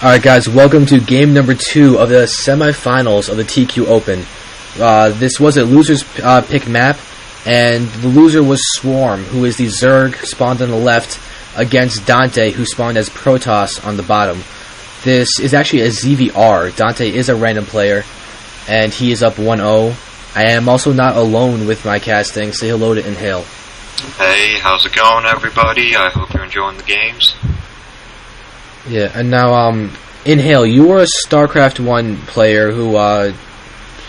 Alright guys, welcome to game number 2 of the semifinals of the TQ Open. This was a loser's pick map, and the loser was Swarm, who is the Zerg spawned on the left, against DanTe, who spawned as Protoss on the bottom. This is actually a ZVR. DanTe is a random player, and he is up 1-0. I am also not alone with my casting. Say hello to Inhale. Hey, how's it going, everybody? I hope you're enjoying the games. Yeah, and now, Inhale, you were a StarCraft 1 player who,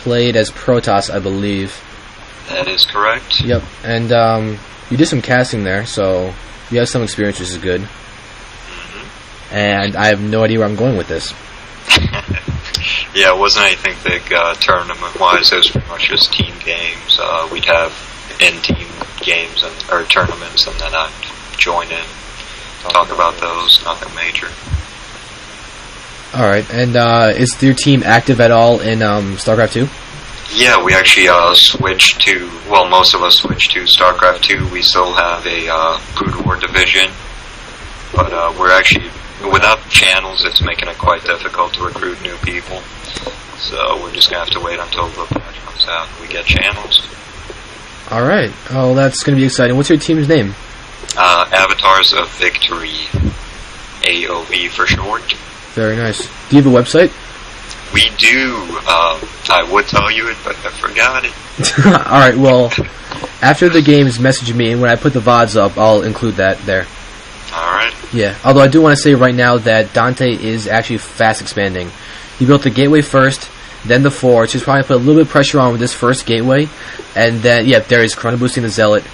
played as Protoss, I believe. That is correct. Yep, and, you did some casting there, so you have some experience, which is good. Mm-hmm. And I have no idea where I'm going with this. Yeah, it wasn't anything big, tournament-wise. It was pretty much just team games. We'd have in-team games or tournaments, and then I'd join in. Talk about those, nothing major. Alright, and is your team active at all in StarCraft 2? Yeah, we actually switched to, well, most of us switched to StarCraft 2. We still have a Brood War division, but we're actually, without channels, it's making it quite difficult to recruit new people. So we're just going to have to wait until the patch comes out and we get channels. Alright, oh, that's going to be exciting. What's your team's name? Avatars of Victory, AOV for short. Very nice. Do you have a website? We do. I would tell you it, but I forgot it. Alright, well, after the games, message me, and when I put the VODs up, I'll include that there. Alright. Yeah, although I do want to say right now that DanTe is actually fast expanding. He built the gateway first, then the forge. He's probably put a little bit of pressure on with this first gateway, and then, yeah, there he's chrono boosting the Zealot,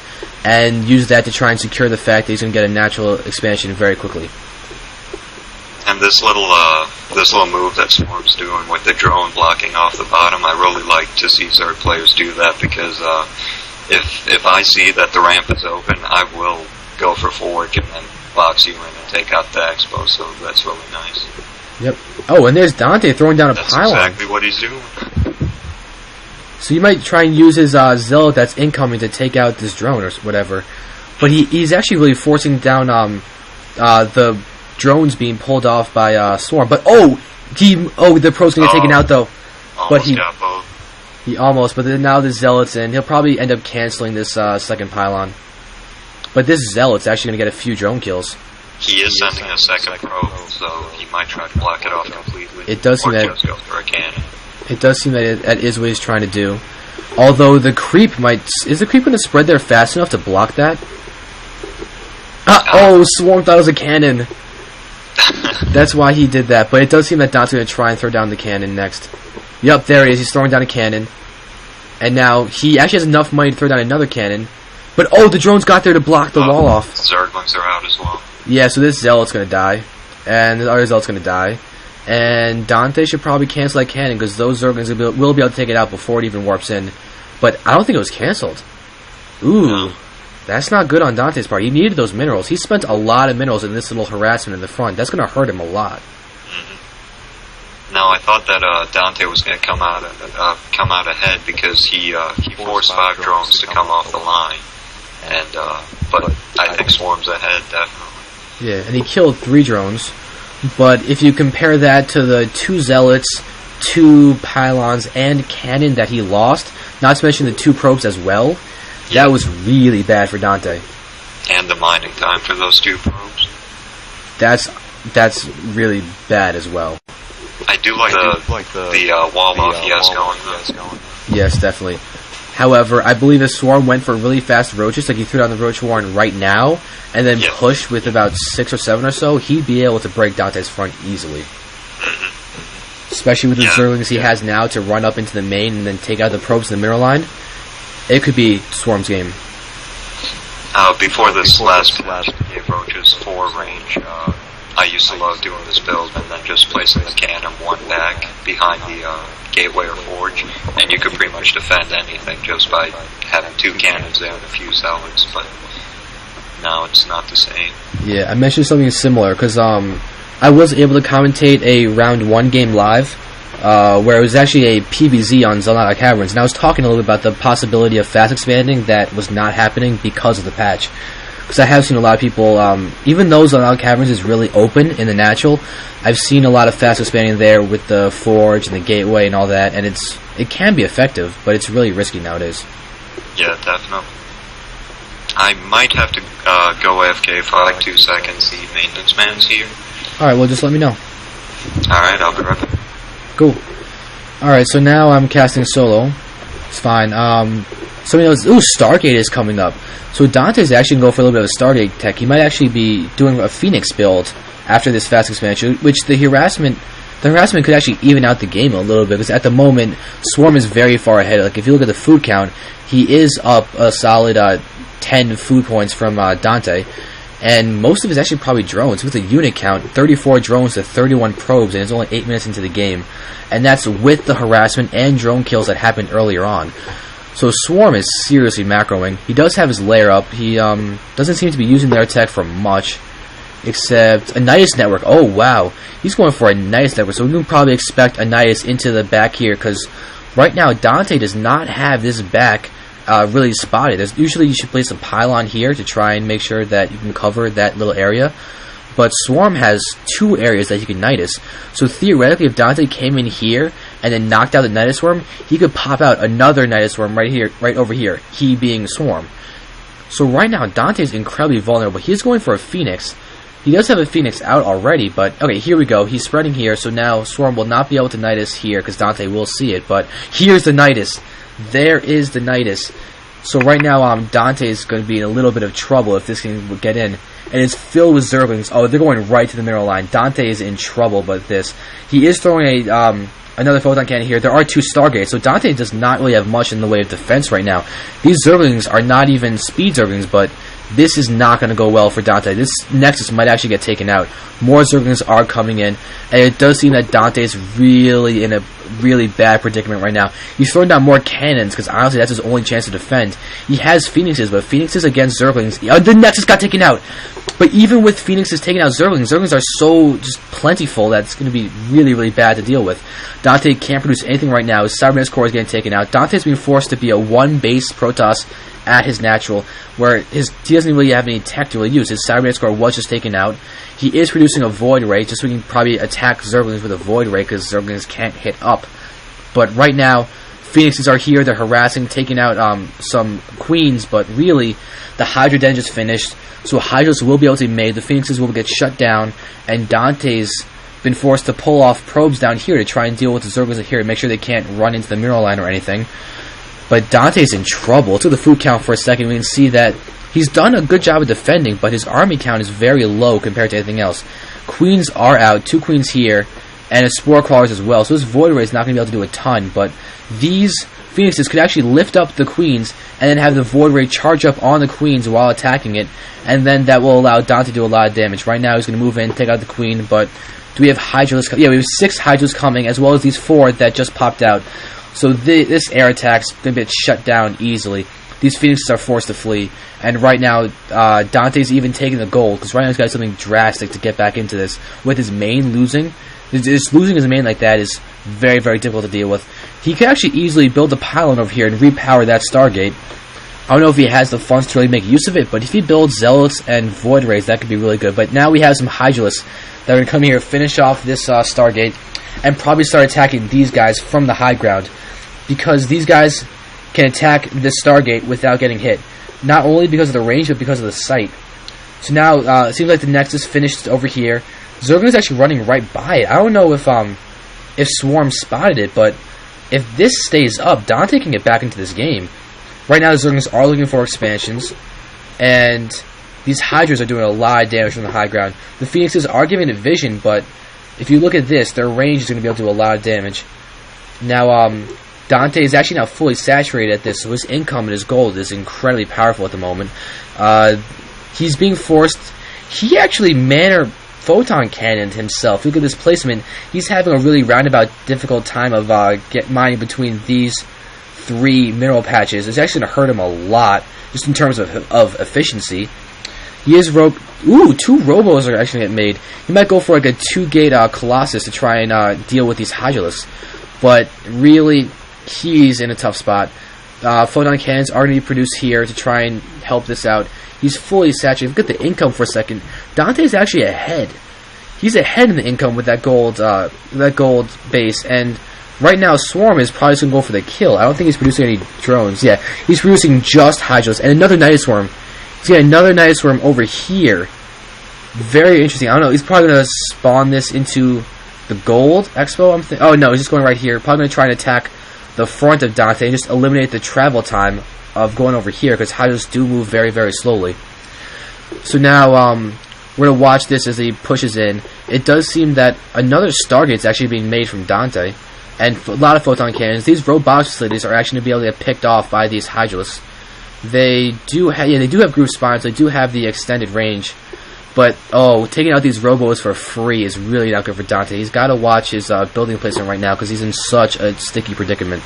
and use that to try and secure the fact that he's going to get a natural expansion very quickly. And this little move that Swarm's doing with the drone blocking off the bottom, I really like to see Zerg players do that, because if I see that the ramp is open, I will go for forge and then box you in and take out the expo, so that's really nice. Yep. Oh, and there's DanTe throwing down a pylon. That's exactly what he's doing. So you might try and use his Zealot that's incoming to take out this drone or whatever. But he's actually really forcing down the drones being pulled off by Swarm. But the pro's gonna get taken out though. But he got both. He almost, but then now the Zealot's in. He'll probably end up canceling this second pylon. But this Zealot's actually gonna get a few drone kills. He is sending a second probe, so he might try to block it off completely. It does seem that just go for a cannon. It does seem that that is what he's trying to do. Although the creep is the creep going to spread there fast enough to block that? Oh, Swarm thought it was a cannon. That's why he did that. But it does seem that DanTe's going to try and throw down the cannon next. Yup, there he is. He's throwing down a cannon. And now he actually has enough money to throw down another cannon. But the drones got there to block the wall off. Zerglings are out as well. Yeah, so this Zealot's going to die. And the other Zealot's going to die. And DanTe should probably cancel that cannon, because those Zerglings will be able to take it out before it even warps in. But I don't think it was cancelled. Ooh, no. That's not good on DanTe's part. He needed those minerals. He spent a lot of minerals in this little harassment in the front. That's going to hurt him a lot. Mm-hmm. Now, I thought that DanTe was going to come out ahead, because he forced 5 drones to come off the line. And but I think Swarm's ahead, definitely. Yeah, and he killed 3 drones. But if you compare that to the 2 Zealots, 2 pylons, and cannon that he lost, not to mention the 2 probes as well, that was really bad for DanTe. And the mining time for those 2 probes. That's really bad as well. I do like the wall off he has going. Yes, definitely. However, I believe the Swarm went for really fast roaches, like he threw down the roach warren right now, and then pushed with about 6 or 7 or so, he'd be able to break DanTe's front easily. Mm-hmm. Especially with the Zerglings he has now to run up into the main and then take out the probes in the mineral line. It could be Swarm's game. Before this last patch gave roaches 4 range, I used to love doing this build and then just placing the cannon 1 back behind the gateway or forge, and you could pretty much defend anything just by having 2 cannons there and a few Zealots, but now it's not the same. Yeah, I mentioned something similar, because I was able to commentate a round 1 game live, where it was actually a PvZ on Zelnata Caverns, and I was talking a little bit about the possibility of fast expanding that was not happening because of the patch. because I have seen a lot of people, even though Log Caverns is really open in the natural, I've seen a lot of fast expanding there with the forge and the gateway and all that, and it can be effective, but it's really risky nowadays. Yeah, definitely. I might have to go AFK for like 2 seconds. The maintenance man's here. Alright, well, just let me know. Alright, I'll be right back. Cool. Alright, so now I'm casting solo. It's fine. Somebody knows, ooh, Stargate is coming up. So DanTe's actually going to go for a little bit of a Stargate tech. He might actually be doing a Phoenix build after this fast expansion, which the harassment could actually even out the game a little bit, because at the moment, Swarm is very far ahead. Like, if you look at the food count, he is up a solid 10 food points from DanTe, and most of it is actually probably drones. With the unit count, 34 drones to 31 probes, and it's only 8 minutes into the game. And that's with the harassment and drone kills that happened earlier on. So Swarm is seriously macroing. He does have his lair up. He doesn't seem to be using their tech for much, except a Nidus network. Oh wow, he's going for a Nidus network. So we can probably expect a Nidus into the back here, because right now DanTe does not have this back really spotted. Usually you should place a pylon here to try and make sure that you can cover that little area. But Swarm has 2 areas that he can Nidus. So theoretically, if DanTe came in here and then knocked out the Nidus Swarm, he could pop out another Nidus Swarm right here, right over here, he being Swarm. So right now, DanTe is incredibly vulnerable. He's going for a Phoenix. He does have a Phoenix out already, but okay, here we go. He's spreading here, so now Swarm will not be able to Nidus here, because DanTe will see it, but here's the Nidus. There is the Nidus. So right now, DanTe is going to be in a little bit of trouble if this can get in. And it's filled with Zerglings. Oh, they're going right to the mineral line. DanTe is in trouble, but this. He is throwing a another photon cannon here. There are 2 Stargates, so DanTe does not really have much in the way of defense right now. These Zerglings are not even speed Zerglings, but this is not going to go well for DanTe. This Nexus might actually get taken out. More Zerglings are coming in, and it does seem that DanTe is really in a really bad predicament right now. He's throwing down more cannons, because honestly that's his only chance to defend. He has Phoenixes, but Phoenixes against Zerglings, the Nexus got taken out. But even with Phoenixes taking out Zerglings are so just plentiful that it's going to be really, really bad to deal with. DanTe can't produce anything right now. His Cybernetics core is getting taken out. DanTe's being forced to be a 1 base Protoss at his natural, where he doesn't really have any tech to really use. His Cybernetics core was just taken out. He is producing a Void Ray, just so we can probably attack Zerglings with a Void Ray, because Zerglings can't hit up. But right now, Phoenixes are here, they're harassing, taking out some Queens, but really, the Hydra Den just finished, so Hydras will be able to be made, the Phoenixes will get shut down, and DanTe's been forced to pull off probes down here to try and deal with the Zerglings here, and make sure they can't run into the mineral line or anything. But DanTe's in trouble. Let's look at the food count for a second. We can see that he's done a good job of defending, but his army count is very low compared to anything else. Queens are out, 2 Queens here, and his Spore Crawlers as well. So this Void Ray is not going to be able to do a ton, but these Phoenixes could actually lift up the Queens and then have the Void Ray charge up on the Queens while attacking it, and then that will allow DanTe to do a lot of damage. Right now he's going to move in, take out the Queen, but do we have Hydras? Yeah, we have 6 Hydras coming, as well as these 4 that just popped out. So this air attack's going to get shut down easily. These Phoenixes are forced to flee, and right now DanTe's even taking the gold, because right now he's got something drastic to get back into this. With his main losing, losing his main like that is very, very difficult to deal with. He could actually easily build a pylon over here and repower that Stargate. I don't know if he has the funds to really make use of it, but if he builds Zealots and Void Rays, that could be really good. But now we have some Hydralisks that are going to come here, finish off this Stargate, and probably start attacking these guys from the high ground, because these guys can attack this Stargate without getting hit. Not only because of the range, but because of the sight. So now, it seems like the Nexus finished over here. Zerglings is actually running right by it. I don't know if Swarm spotted it, but if this stays up, DanTe can get back into this game. Right now, the Zerglings are looking for expansions, and these Hydras are doing a lot of damage from the high ground. The Phoenixes are giving it vision, but if you look at this, their range is going to be able to do a lot of damage. Now, DanTe is actually now fully saturated at this, so his income and his gold is incredibly powerful at the moment. He's being forced. He actually mana photon cannoned himself. Look at this placement. He's having a really roundabout, difficult time of mining between these 3 mineral patches. It's actually going to hurt him a lot, just in terms of efficiency. He is Ooh, 2 Robos are actually getting made. He might go for like a 2-gate Colossus to try and deal with these Hydralisks. But really, he's in a tough spot. Photon cannons are going to be produced here to try and help this out. He's fully saturated. Look at the income for a second. DanTe's actually ahead. He's ahead in the income with that gold base, and right now Swarm is probably just going to go for the kill. I don't think he's producing any drones. Yeah, he's producing just Hydras and another Night Swarm. He's got another Night Swarm over here. Very interesting. I don't know. He's probably going to spawn this into the gold expo. Oh no, he's just going right here. Probably going to try and attack the front of DanTe and just eliminate the travel time of going over here, because Hydras do move very, very slowly. So now we're going to watch this as he pushes in. It does seem that another Stargate is actually being made from DanTe, and a lot of Photon cannons. These robotics facilities are actually going to be able to get picked off by these Hydras. They do have groove spines. They do have the extended range. But, taking out these robos for free is really not good for DanTe. He's got to watch his building placement right now, because he's in such a sticky predicament.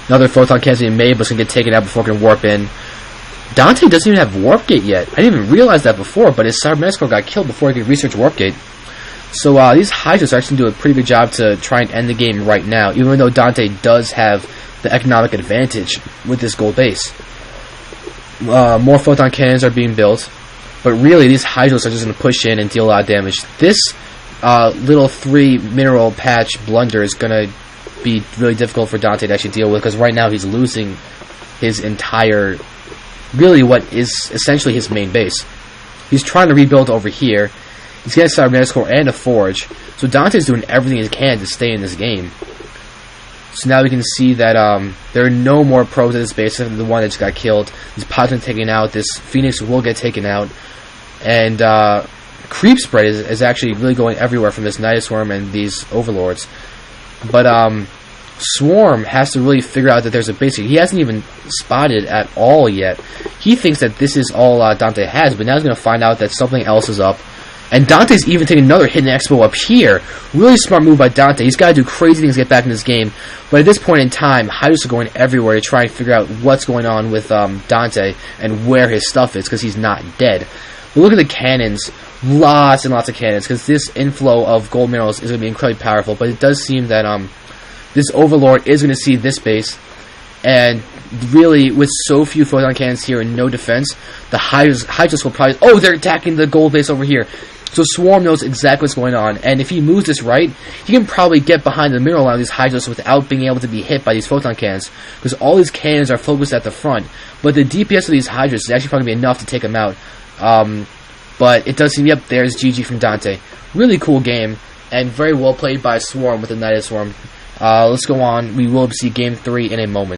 Another Photon cannon being made, but it's going to get taken out before it can warp in. DanTe doesn't even have Warp Gate yet. I didn't even realize that before, but his Cybernetics Core got killed before he could research Warp Gate. So these Hydras are actually doing a pretty good job to try and end the game right now, even though DanTe does have the economic advantage with this gold base. More Photon cannons are being built. But really, these Hydras are just going to push in and deal a lot of damage. This little 3 mineral patch blunder is going to be really difficult for DanTe to actually deal with, because right now he's losing his entire, really what is essentially his main base. He's trying to rebuild over here. He's getting a Cybernetics Core and a Forge. So DanTe's doing everything he can to stay in this game. So now we can see that there are no more probes at this base except for the one that just got killed. These pods are taken out. This Phoenix will get taken out. And creep spread is actually really going everywhere from this Night Swarm and these Overlords. But Swarm has to really figure out that there's a base here. He hasn't even spotted at all yet. He thinks that this is all DanTe has, but now he's going to find out that something else is up. And DanTe's even taking another hidden expo up here. Really smart move by DanTe. He's got to do crazy things to get back in this game. But at this point in time, Hydras are going everywhere to try and figure out what's going on with DanTe and where his stuff is, because he's not dead. But look at the cannons. Lots and lots of cannons, because this inflow of gold minerals is going to be incredibly powerful. But it does seem that this Overlord is going to see this base. And really, with so few Photon cannons here and no defense, the Hydras will probably... Oh, they're attacking the gold base over here. So Swarm knows exactly what's going on, and if he moves this right, he can probably get behind the mineral line of these Hydras without being able to be hit by these Photon cannons, because all these cannons are focused at the front. But the DPS of these Hydras is actually probably be enough to take them out. But it does seem, yep, there's GG from DanTe. Really cool game, and very well played by Swarm with the Night Swarm. Let's go on. We will see Game 3 in a moment.